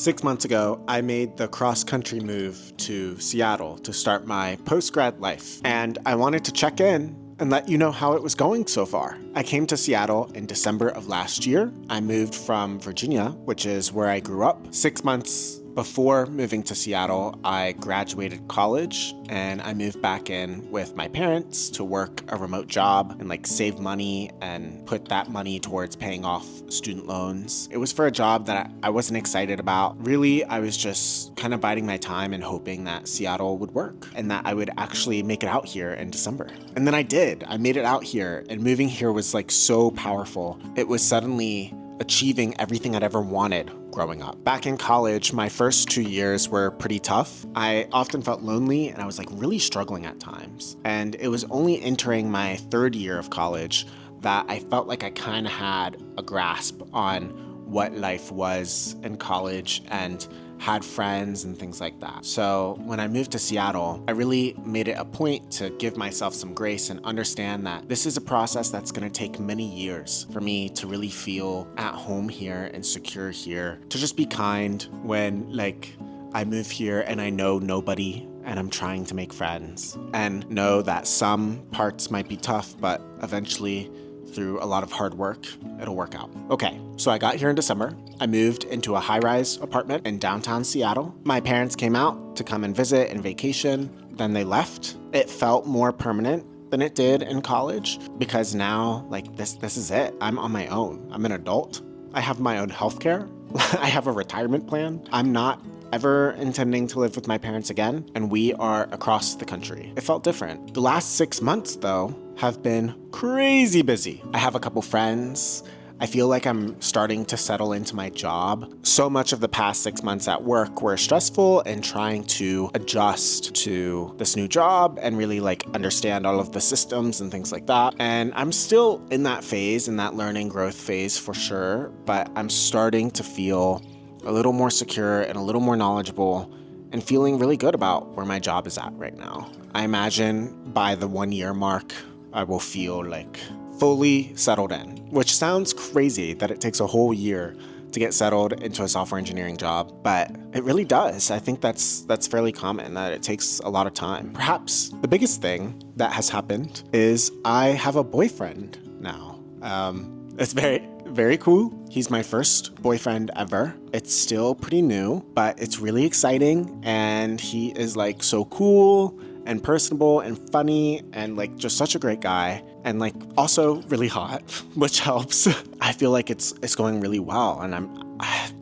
6 months ago, I made the cross-country move to Seattle to start my post-grad life, and I wanted to check in and let you know how it was going so far. I came to Seattle in December of last year. I moved from Virginia, which is where I grew up. 6 months before moving to Seattle, I graduated college and I moved back in with my parents to work a remote job and save money and put that money towards paying off student loans. It was for a job that I wasn't excited about. Really, I was just kind of biding my time and hoping that Seattle would work and that I would actually make it out here in December. And then I did. I made it out here, and moving here was so powerful. It was suddenly achieving everything I'd ever wanted growing up. Back in college, my first 2 years were pretty tough. I often felt lonely and I was really struggling at times. And it was only entering my third year of college that I felt like I kind of had a grasp on what life was in college and had friends and things like that. So when I moved to Seattle, I really made it a point to give myself some grace and understand that this is a process that's gonna take many years for me to really feel at home here and secure here, to just be kind when I move here and I know nobody and I'm trying to make friends, and know that some parts might be tough, but eventually through a lot of hard work, it'll work out. Okay, so I got here in December. I moved into a high-rise apartment in downtown Seattle. My parents came out to come and visit and vacation, then they left. It felt more permanent than it did in college because now, this is it. I'm on my own. I'm an adult. I have my own healthcare. I have a retirement plan. I'm not ever intending to live with my parents again, and we are across the country. It felt different. The last 6 months, though, have been crazy busy. I have a couple friends. I feel like I'm starting to settle into my job. So much of the past 6 months at work were stressful and trying to adjust to this new job and really understand all of the systems and things like that. And I'm still in that phase, in that learning growth phase for sure, but I'm starting to feel a little more secure and a little more knowledgeable and feeling really good about where my job is at right now. I imagine by the 1 year mark, I will feel fully settled in, which sounds crazy that it takes a whole year to get settled into a software engineering job, but it really does. I think that's fairly common, that it takes a lot of time. Perhaps the biggest thing that has happened is I have a boyfriend now. It's very, very cool. He's my first boyfriend ever. It's still pretty new, but it's really exciting, and he is so cool and personable and funny and just such a great guy, and also really hot, which helps. I feel like it's going really well, and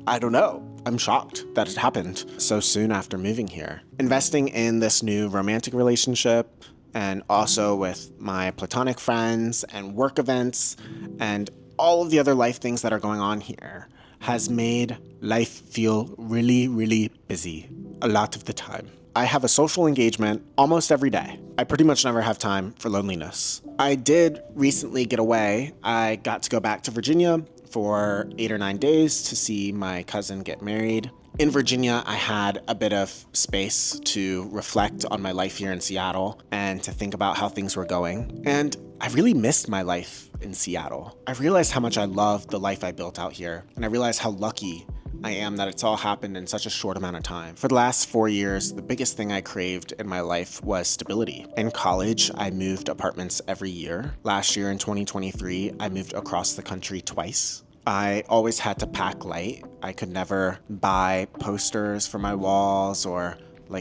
I don't know. I'm shocked that it happened so soon after moving here. Investing in this new romantic relationship, and also with my platonic friends and work events and all of the other life things that are going on here, has made life feel really, really busy a lot of the time. I have a social engagement almost every day. I pretty much never have time for loneliness. I did recently get away. I got to go back to Virginia for 8 or 9 days to see my cousin get married. In Virginia, I had a bit of space to reflect on my life here in Seattle and to think about how things were going. And I really missed my life in Seattle. I realized how much I loved the life I built out here, and I realized how lucky I am that it's all happened in such a short amount of time. For the last 4 years, the biggest thing I craved in my life was stability. In college, I moved apartments every year. Last year in 2023, I moved across the country twice. I always had to pack light. I could never buy posters for my walls or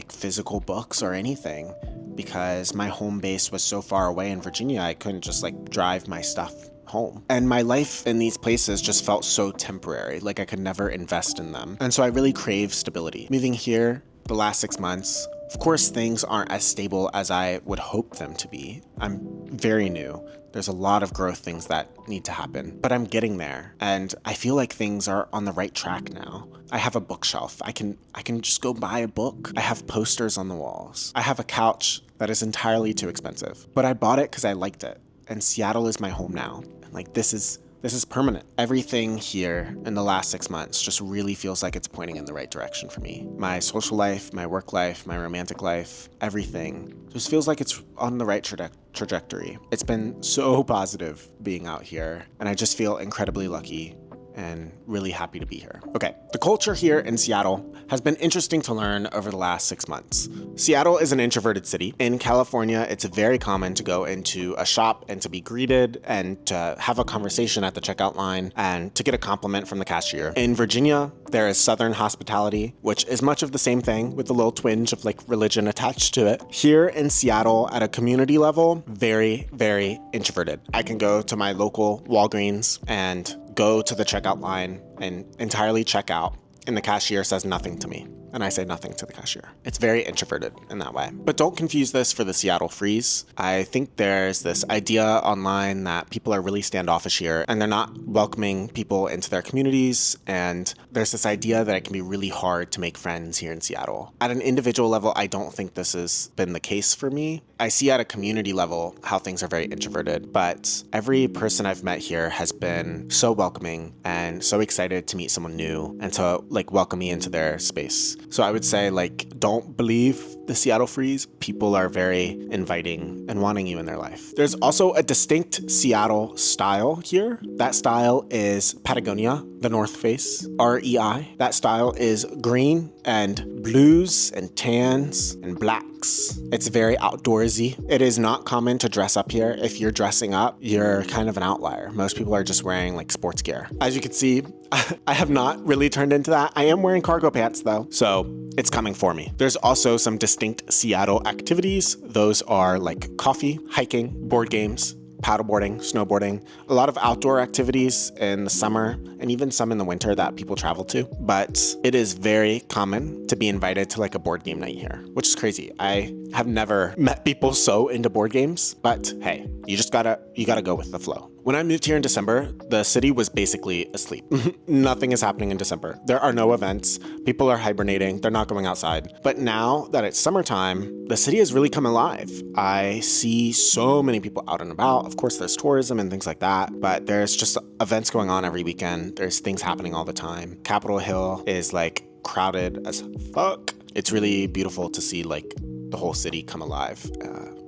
physical books or anything because my home base was so far away in Virginia. I couldn't just drive my stuff home. And my life in these places just felt so temporary, I could never invest in them. And so I really crave stability. Moving here the last 6 months, of course, things aren't as stable as I would hope them to be. I'm very new. There's a lot of growth things that need to happen, but I'm getting there. And I feel like things are on the right track now. I have a bookshelf. I can just go buy a book. I have posters on the walls. I have a couch that is entirely too expensive, but I bought it because I liked it. And Seattle is my home now. This is permanent. Everything here in the last 6 months just really feels like it's pointing in the right direction for me. My social life, my work life, my romantic life, everything just feels like it's on the right trajectory. It's been so positive being out here, and I just feel incredibly lucky and really happy to be here. Okay, the culture here in Seattle has been interesting to learn over the last 6 months. Seattle is an introverted city. In California, it's very common to go into a shop and to be greeted and to have a conversation at the checkout line and to get a compliment from the cashier. In Virginia, there is Southern hospitality, which is much of the same thing with a little twinge of like religion attached to it. Here in Seattle, at a community level, very, very introverted. I can go to my local Walgreens and go to the checkout line and entirely check out, and the cashier says nothing to me. And I say nothing to the cashier. It's very introverted in that way. But don't confuse this for the Seattle freeze. I think there's this idea online that people are really standoffish here and they're not welcoming people into their communities. And there's this idea that it can be really hard to make friends here in Seattle. At an individual level, I don't think this has been the case for me. I see at a community level how things are very introverted, but every person I've met here has been so welcoming and so excited to meet someone new and to like welcome me into their space. So I would say, like, don't believe the Seattle freeze. People are very inviting and wanting you in their life. There's also a distinct Seattle style here. That style is Patagonia, the North Face, REI. That style is green and blues and tans and blacks. It's very outdoorsy. It is not common to dress up here. If you're dressing up, you're kind of an outlier. Most people are just wearing like sports gear. As you can see, I have not really turned into that. I am wearing cargo pants though, so it's coming for me. There's also some distinct Seattle activities. Those are like coffee, hiking, board games, paddleboarding, snowboarding, a lot of outdoor activities in the summer and even some in the winter that people travel to. But it is very common to be invited to like a board game night here, which is crazy. I have never met people so into board games, but hey, you gotta go with the flow. When I moved here in December, the city was basically asleep. Nothing is happening in December. There are no events. People are hibernating. They're not going outside. But now that it's summertime, the city has really come alive. I see so many people out and about. Of course, there's tourism and things like that, but there's just events going on every weekend. There's things happening all the time. Capitol Hill is like crowded as fuck. It's really beautiful to see like the whole city come alive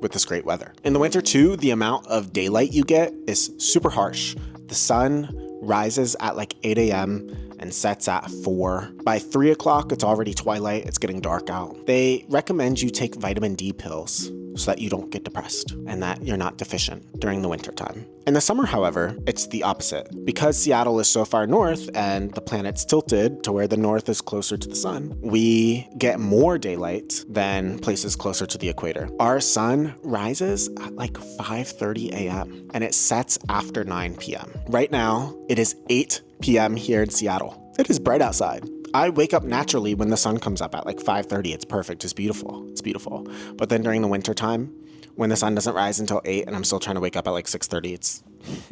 with this great weather. In the winter too, the amount of daylight you get is super harsh. The sun rises at like 8 a.m. and sets at 4. By 3 o'clock, it's already twilight. It's getting dark out. They recommend you take vitamin D pills so that you don't get depressed and that you're not deficient during the winter time. In the summer, however, it's the opposite. Because Seattle is so far north and the planet's tilted to where the north is closer to the sun, we get more daylight than places closer to the equator. Our sun rises at like 5:30 a.m. and it sets after 9 p.m. Right now, it is 8 p.m. here in Seattle. It is bright outside. I wake up naturally when the sun comes up at like 5:30. It's perfect. It's beautiful. It's beautiful. But then during the winter time, when the sun doesn't rise until 8 and I'm still trying to wake up at like 6:30,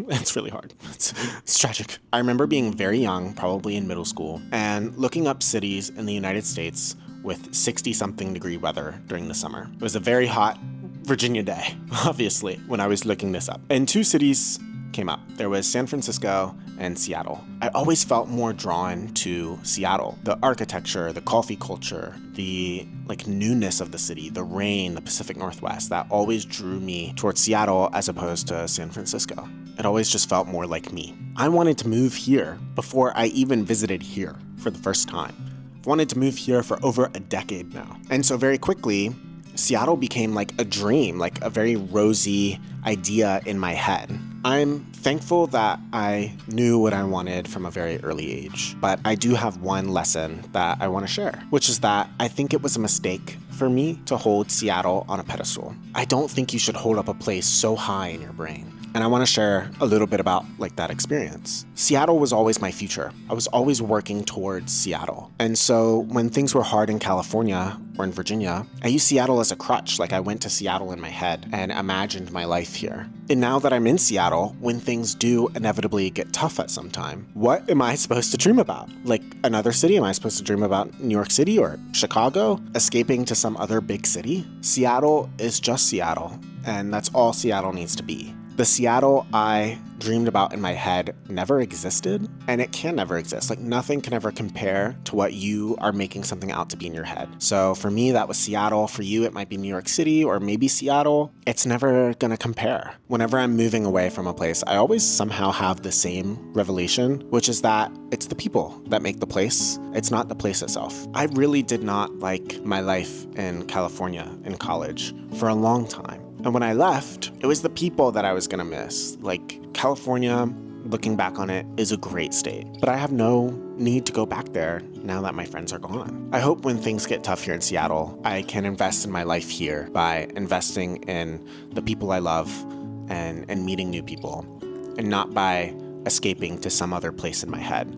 it's really hard. It's tragic. I remember being very young, probably in middle school, and looking up cities in the United States with 60-something degree weather during the summer. It was a very hot Virginia day, obviously, when I was looking this up. And 2 cities came up. There was San Francisco and Seattle. I always felt more drawn to Seattle. The architecture, the coffee culture, the like newness of the city, the rain, the Pacific Northwest, that always drew me towards Seattle as opposed to San Francisco. It always just felt more like me. I wanted to move here before I even visited here for the first time. I've wanted to move here for over a decade now. And so very quickly, Seattle became like a dream, like a very rosy idea in my head. I'm thankful that I knew what I wanted from a very early age, but I do have one lesson that I want to share, which is that I think it was a mistake for me to hold Seattle on a pedestal. I don't think you should hold up a place so high in your brain. And I want to share a little bit about like that experience. Seattle was always my future. I was always working towards Seattle. And so when things were hard in California or in Virginia, I used Seattle as a crutch. Like I went to Seattle in my head and imagined my life here. And now that I'm in Seattle, when things do inevitably get tough at some time, what am I supposed to dream about? Like another city? Am I supposed to dream about New York City or Chicago? Escaping to some other big city? Seattle is just Seattle, and that's all Seattle needs to be. The Seattle I dreamed about in my head never existed, and it can never exist. Like, nothing can ever compare to what you are making something out to be in your head. So for me, that was Seattle. For you, it might be New York City or maybe Seattle. It's never gonna compare. Whenever I'm moving away from a place, I always somehow have the same revelation, which is that it's the people that make the place. It's not the place itself. I really did not like my life in California in college for a long time. And when I left, it was the people that I was gonna miss. Like, California, looking back on it, is a great state. But I have no need to go back there now that my friends are gone. I hope when things get tough here in Seattle, I can invest in my life here by investing in the people I love and meeting new people, and not by escaping to some other place in my head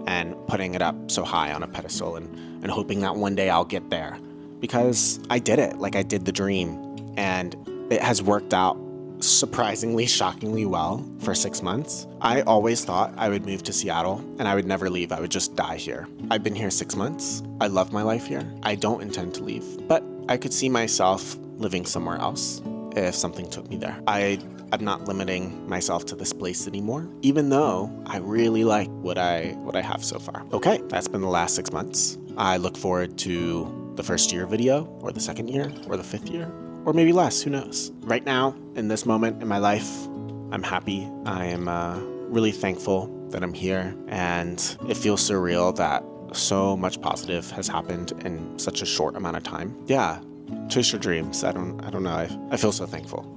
and putting it up so high on a pedestal and hoping that one day I'll get there. Because I did it, like I did the dream, and it has worked out surprisingly, shockingly well for 6 months. I always thought I would move to Seattle and I would never leave. I would just die here. I've been here 6 months. I love my life here. I don't intend to leave, but I could see myself living somewhere else if something took me there. I'm not limiting myself to this place anymore, even though I really like what I have so far. Okay, that's been the last 6 months. I look forward to the first year video, or the second year, or the fifth year, or maybe less, who knows? Right now, in this moment in my life, I'm happy. I am really thankful that I'm here, and it feels surreal that so much positive has happened in such a short amount of time. Yeah, chase your dreams. I don't know. I feel so thankful.